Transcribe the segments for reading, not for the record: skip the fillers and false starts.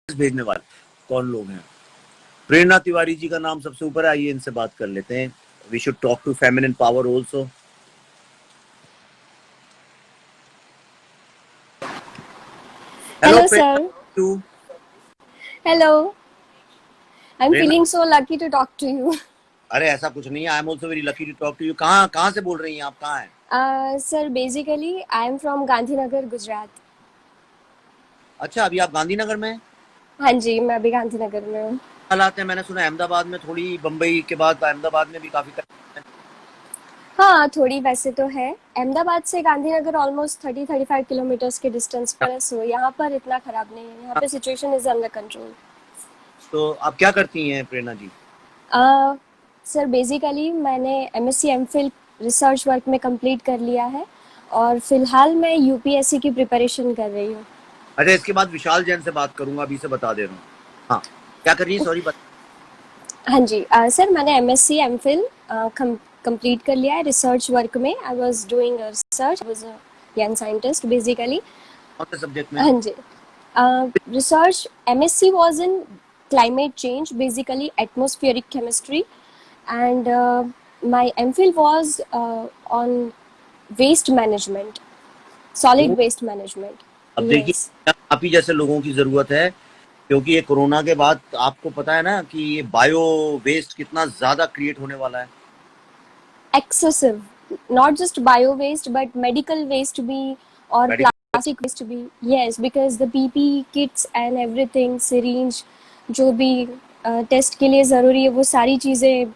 भेजने वाले कौन लोग हैं? प्रेरणा तिवारी जी का नाम सबसे ऊपर है, आइए इनसे बात कर लेते हैं। We should talk to feminine power also. Hello, sir. Too Hello. I'm Prerna, feeling so lucky to talk to you. अरे ऐसा कुछ नहीं है, I am also very lucky to talk to you. कहाँ कहाँ से बोल रही हैं आप, कहाँ हैं? Sir, basically, I'm from Gandhinagar, Gujarat. अच्छा, अभी आप गांधीनगर में हैं? हाँ जी, मैं अभी गांधीनगर में हूँ। हालात है, मैंने सुना अहमदाबाद में थोड़ी, बम्बई के बाद अहमदाबाद में भी काफी है। हाँ, थोड़ी वैसे तो है। अहमदाबाद से गांधीनगर ऑलमोस्ट 30-35 किलोमीटर्स के डिस्टेंस पर है, सो यहाँ पर इतना खराब नहीं है। यहाँ पे सिचुएशन इज अंडर कंट्रोल। तो आप क्या करती हैं प्रेरणा जी? सर, बेसिकली मैंने एमएससी एमफिल रिसर्च वर्क में कंप्लीट कर लिया है और फिलहाल मैं यूपीएससी की प्रिपरेशन कर रही हूँ। अच्छा, इसके बाद विशाल जैन से बात करूंगा, अभी से बता दे रहा हूँ। हाँ, क्या कर रही है? सॉरी हाँ जी, सर मैंने एमएससी एमफिल कंप्लीट कर लिया है रिसर्च वर्क में। I was doing research, I was a young scientist basically. कौन से सब्जेक्ट में? हाँ जी, research MSc was in climate change, basically atmospheric chemistry, and my MPhil was on waste management, solid waste management. अब Yes. देखिए, आप ही जैसे लोगों की जरूरत है, क्योंकि ये कोरोना के बाद आपको पता है ना कि ये बायो वेस्ट कितना ज्यादा क्रिएट होने वाला है। Excessive, not just bio waste but medical waste भी और मेडिकल, plastic waste भी. Yes, because the PPE kits and everything, syringe, जो भी टेस्ट के लिए ज़रूरी है वो सारी चीज़ें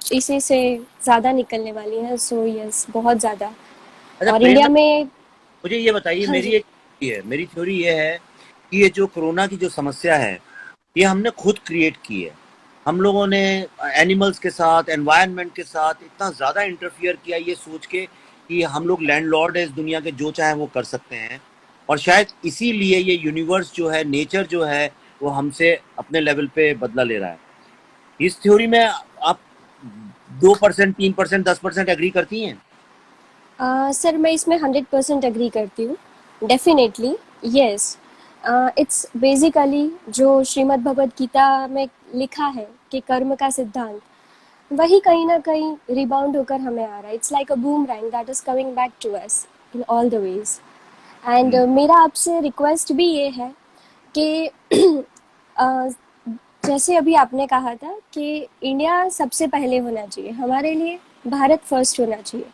इसी से ज़्यादा निकलने वाली हैं. सो यस, बहुत ज़्यादा. अच्छा और इंडिया प्रेरणा, में. मुझे ये बताइए, हाँ जी. मेरी थ्योरी ये है कि ये जो कोरोना की जो समस्या है, ये हमने खुद क्रिएट की है। हम लोगों ने एनिमल्स के साथ, एनवायरनमेंट के साथ इतना ज्यादा इंटरफियर किया, ये सोच के कि हम लोग लैंडलॉर्ड है इस दुनिया के, जो चाहे वो कर सकते हैं। और शायद इसीलिए ये यूनिवर्स जो है, नेचर जो है, वो हमसे अपने लेवल पे बदला ले रहा है। इस थ्योरी में आप 2%, 3%, 10% एग्री करती हैं? सर, मैं इसमें 100% एग्री करती हूँ. डेफिनेटली. यस. इट्स बेसिकली जो श्रीमद् भगवद गीता में लिखा है कि कर्म का सिद्धांत, वही कहीं ना कहीं रिबाउंड होकर हमें आ रहा है. It's like a boomerang that is coming back to us in all the ways. And मेरा आपसे रिक्वेस्ट भी ये है कि uh, जैसे अभी आपने कहा था कि इंडिया सबसे पहले होना चाहिए, हमारे लिए भारत फर्स्ट होना चाहिए.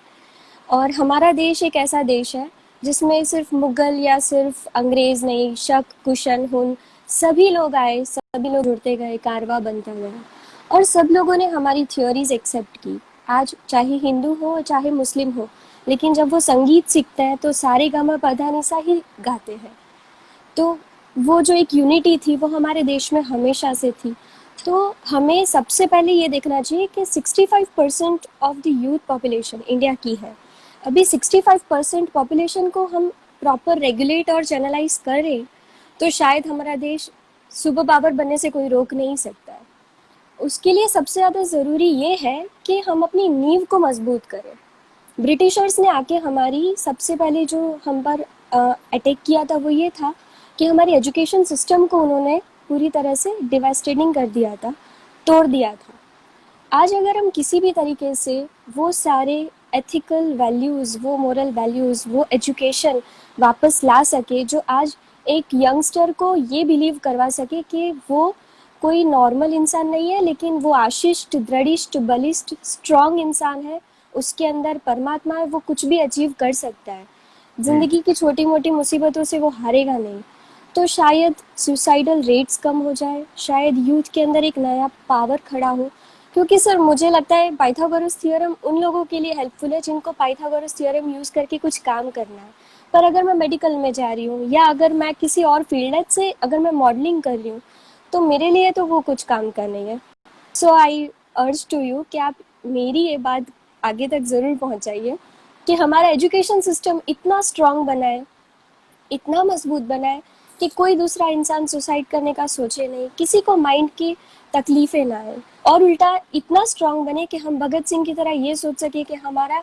और हमारा देश एक ऐसा देश है जिसमें सिर्फ मुगल या सिर्फ अंग्रेज नहीं, शक, कुशन, हुन, सभी लोग आए, सभी लोग जुड़ते गए, कारवा बनता गया और सब लोगों ने हमारी थ्योरीज एक्सेप्ट की. आज चाहे हिंदू हो चाहे मुस्लिम हो, लेकिन जब वो संगीत सीखते हैं तो सारे गामा पधानिसा ही गाते हैं. तो वो जो एक यूनिटी थी वो हमारे देश में हमेशा से थी. तो हमें सबसे पहले ये देखना चाहिए कि 65% of the youth population India की है. अभी 65% पॉपुलेशन को हम प्रॉपर रेगुलेट और चैनलाइज करें तो शायद हमारा देश सुपर पावर बनने से कोई रोक नहीं सकता है. उसके लिए सबसे ज़्यादा ज़रूरी ये है कि हम अपनी नींव को मजबूत करें. ब्रिटिशर्स ने आके हमारी सबसे पहले जो हम पर अटैक किया था वो ये था कि हमारी एजुकेशन सिस्टम को उन्होंने पूरी तरह से डिवास्टेटिंग कर दिया था, तोड़ दिया था. आज अगर हम किसी भी तरीके से वो सारे एथिकल वैल्यूज़, वो मोरल वैल्यूज़, वो एजुकेशन वापस ला सके जो आज एक यंगस्टर को ये बिलीव करवा सके कि वो कोई नॉर्मल इंसान नहीं है, लेकिन वो आशिष्ट, दृढ़िष्ट, बलिष्ठ, स्ट्रॉन्ग इंसान है, उसके अंदर परमात्मा है, वो कुछ भी अचीव कर सकता है. ज़िंदगी की छोटी मोटी मुसीबतों से वो हारेगा नहीं. तो शायद सुसाइडल रेट्स कम हो जाए, शायद यूथ के अंदर एक नया पावर खड़ा हो. क्योंकि सर मुझे लगता है पाइथागोरस थ्योरम उन लोगों के लिए हेल्पफुल है जिनको पाइथागोरस थ्योरम यूज़ करके कुछ काम करना है. पर अगर मैं मेडिकल में जा रही हूँ या अगर मैं किसी और फील्ड से, अगर मैं मॉडलिंग कर रही हूँ, तो मेरे लिए तो वो कुछ काम का नहीं है. सो आई अर्ज टू यू कि आप मेरी ये बात आगे तक ज़रूर पहुँचाइए कि हमारा एजुकेशन सिस्टम इतना स्ट्रॉन्ग बनाए, इतना मजबूत बनाए कि कोई दूसरा इंसान सुसाइड करने का सोचे नहीं, किसी को माइंड की तकलीफ़ें ना आए, और उल्टा इतना स्ट्रांग बने कि हम भगत सिंह की तरह ये सोच सके कि हमारा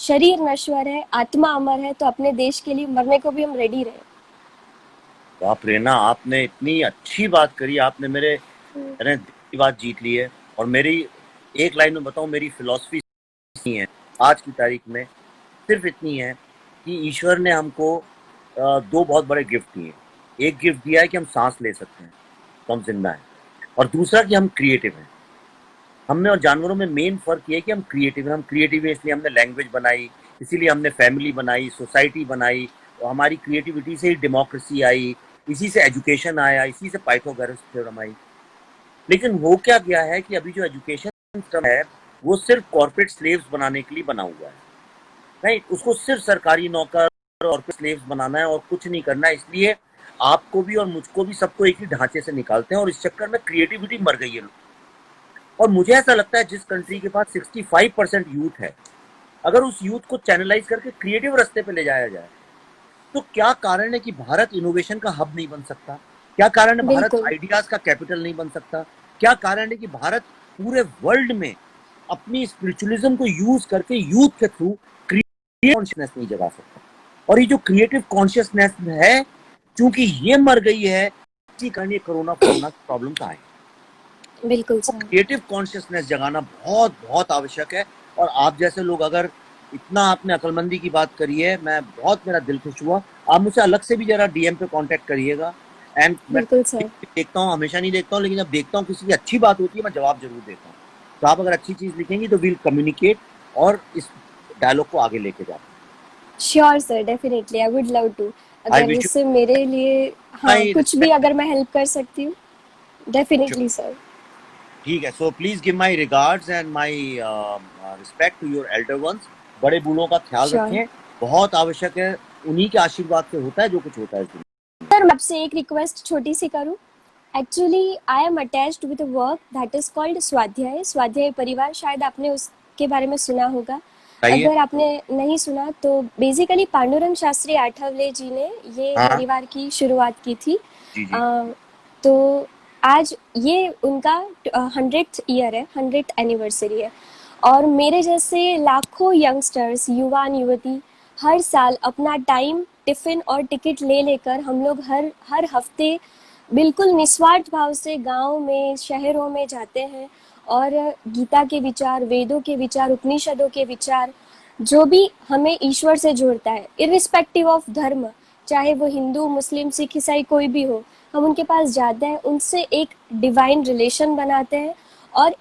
शरीर नश्वर है, आत्मा अमर है, तो अपने देश के लिए मरने को भी हम रेडी रहे. वाह प्रेरणा, आपने इतनी अच्छी बात करी, आपने मेरे दिल की बात जीत ली है। और मेरी एक लाइन में बताऊं, मेरी फिलॉसफी नहीं है आज की तारीख में, सिर्फ इतनी है कि ईश्वर ने हमको दो बहुत बड़े गिफ्ट दिए। एक गिफ्ट दिया है कि हम सांस ले सकते हैं, तो हम जिंदा हैं, और दूसरा कि हम क्रिएटिव हैं। हमने और जानवरों में मेन फर्क ये है कि हम क्रिएटिव हैं। हम क्रिएटिव हैं इसलिए हमने लैंग्वेज बनाई, इसीलिए हमने फैमिली बनाई, सोसाइटी बनाई, और हमारी क्रिएटिविटी से ही डेमोक्रेसी आई, इसी से एजुकेशन आया, इसी से पाइथागोरस थ्योरम आई। लेकिन हो क्या गया है कि अभी जो एजुकेशन सिस्टम है वो सिर्फ कॉर्पोरेट स्लेव्स बनाने के लिए बना हुआ है, राइट? उसको सिर्फ सरकारी नौकर और स्लेव्स बनाना है और कुछ नहीं करना है। इसलिए आपको भी और मुझको भी, सबको एक ही ढांचे से निकालते हैं, और इस चक्कर में क्रिएटिविटी मर गई है। और मुझे ऐसा लगता है जिस कंट्री के पास 65% यूथ है, अगर उस यूथ को चैनलाइज करके क्रिएटिव रास्ते पे ले जाया जाए, तो क्या कारण है कि भारत इनोवेशन का हब नहीं बन सकता? क्या कारण है भारत बिल्कुल आइडियाज का कैपिटल नहीं बन सकता? क्या कारण है कि भारत पूरे वर्ल्ड में अपनी स्पिरिचुअलिज्म को यूज करके यूथ के थ्रू क्रिएटिव कॉन्शियसनेस नहीं जगा सकता? और ये जो क्रिएटिव कॉन्शियसनेस है, चूंकि ये मर गई है, इसी कारण ये कोरोना प्रॉब्लम का है। बिल्कुल तो सर। क्रिएटिव कॉन्शियसनेस जगाना बहुत बहुत आवश्यक है। और आप जैसे लोग, अगर इतना आपने अक्लमंदी की बात करी है, मैं बहुत, मेरा दिल खुश हुआ। आप मुझसे अलग से भी जरा डीएम पे कांटेक्ट करिएगा। एंड मैं बिल्कुल सर। देखता हूँ, हमेशा नहीं देखता हूँ, लेकिन जब देखता हूँ किसी की अच्छी बात होती है, मैं जवाब जरूर देता हूँ। तो आप अगर अच्छी चीज लिखेंगी तो विल कम्युनिकेट और इस डायलॉग को आगे लेके जाते हैं। Sure sir, definitely I would love to. I अगर विश यू इससे मेरे लिए हाँ माई कुछ भी रिस्पेक्ट। अगर मैं हेल्प कर सकती हूँ, डेफिनेटली सर। ठीक है, so please give my regards and my respect to your elder ones. बड़े बूढ़ों का ख्याल श्योर रखें, बहुत आवश्यक है। उन्हीं के आशीर्वाद से होता है जो कुछ होता है इस दुनिया। सर, मैं आपसे एक रिक्वेस्ट छोटी सी करूँ। Actually I am attached with a work that is called स्वाध्याय, स्वाध्याय परिवार, शायद आपने उसके बारे में सुना होगा। बताइए। अगर आपने नहीं सुना तो बेसिकली पांडुरंग शास्त्री आठवले जी ने ये हाँ, परिवार की शुरुआत की थी। जी जी। तो आज ये उनका 100th ईयर है, 100th एनिवर्सरी है। और मेरे जैसे लाखों यंगस्टर्स, युवान युवती हर साल अपना टाइम, टिफिन और टिकट ले लेकर हम लोग हर हर हफ्ते बिल्कुल निस्वार्थ भाव से गांव में, शहरों में जाते हैं और गीता के विचार, वेदों के विचार, उपनिषदों के विचार, जो भी हमें ईश्वर से जोड़ता है, इर्रिस्पेक्टिव ऑफ धर्म, चाहे वो हिंदू, मुस्लिम, सिख, ईसाई कोई भी हो, हम उनके पास जाते हैं, उनसे एक डिवाइन रिलेशन बनाते हैं और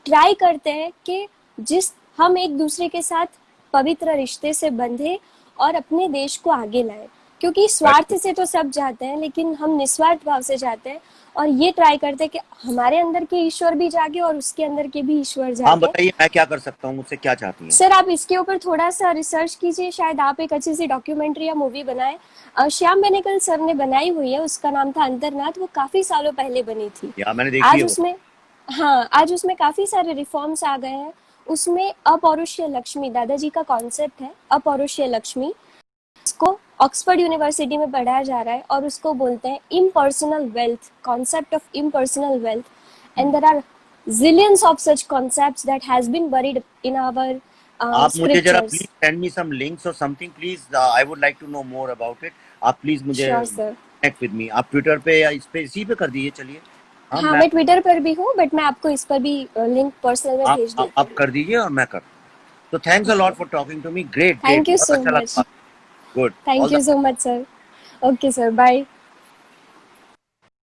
ट्राई करते हैं कि जिस हम एक दूसरे के साथ पवित्र रिश्ते से बंधे और अपने देश को आगे लाएं। क्योंकि स्वार्थ से तो सब जाते हैं, लेकिन हम निस्वार्थ भाव से जाते हैं और ये ट्राई करते हैं कि हमारे अंदर के ईश्वर भी जागे और उसके अंदर के भी ईश्वर हाँ जागे। बताइए, मैं क्या कर सकता हूँ, मुझसे क्या चाहती हैं? सर, आप इसके ऊपर थोड़ा सा रिसर्च कीजिए, शायद आप एक अच्छी सी डॉक्यूमेंट्री या मूवी बनाए। श्याम बेनेगल सर ने बनाई हुई है, उसका नाम था अंतर्नाथ, वो काफी सालों पहले बनी थी। या मैंने देखी है आज वो। उसमें हाँ, आज उसमें काफी सारे रिफॉर्म्स आ गए हैं। उसमें अपौरुषीय लक्ष्मी, दादाजी का कॉन्सेप्ट है अपौरुषीय लक्ष्मी, इसको ऑक्सफोर्ड यूनिवर्सिटी में पढ़ाया जा रहा है और उसको बोलते हैं impersonal wealth, concept of impersonal wealth. And there are zillions of such concepts that has been buried in our आप मुझे जरा scriptures. Please send me some links और something please, I would like to know more about it. आप please मुझे Sure sir. Connect with me, आप Twitter पे या इस पे, इसी पे कर दीजिए। चलिए, हाँ हाँ, मैं, मैं ट्विटर पर भी हूँ, बट मैं आपको इस पर भी लिंक पर्सनल में भेज देती आप हूँ। कर दीजिए और मैं कर। तो thanks a lot for talking to me. Great great, thank you बहुत सो अच्छा मच। लगा। Good, thank all you the so much sir. Okay sir, bye.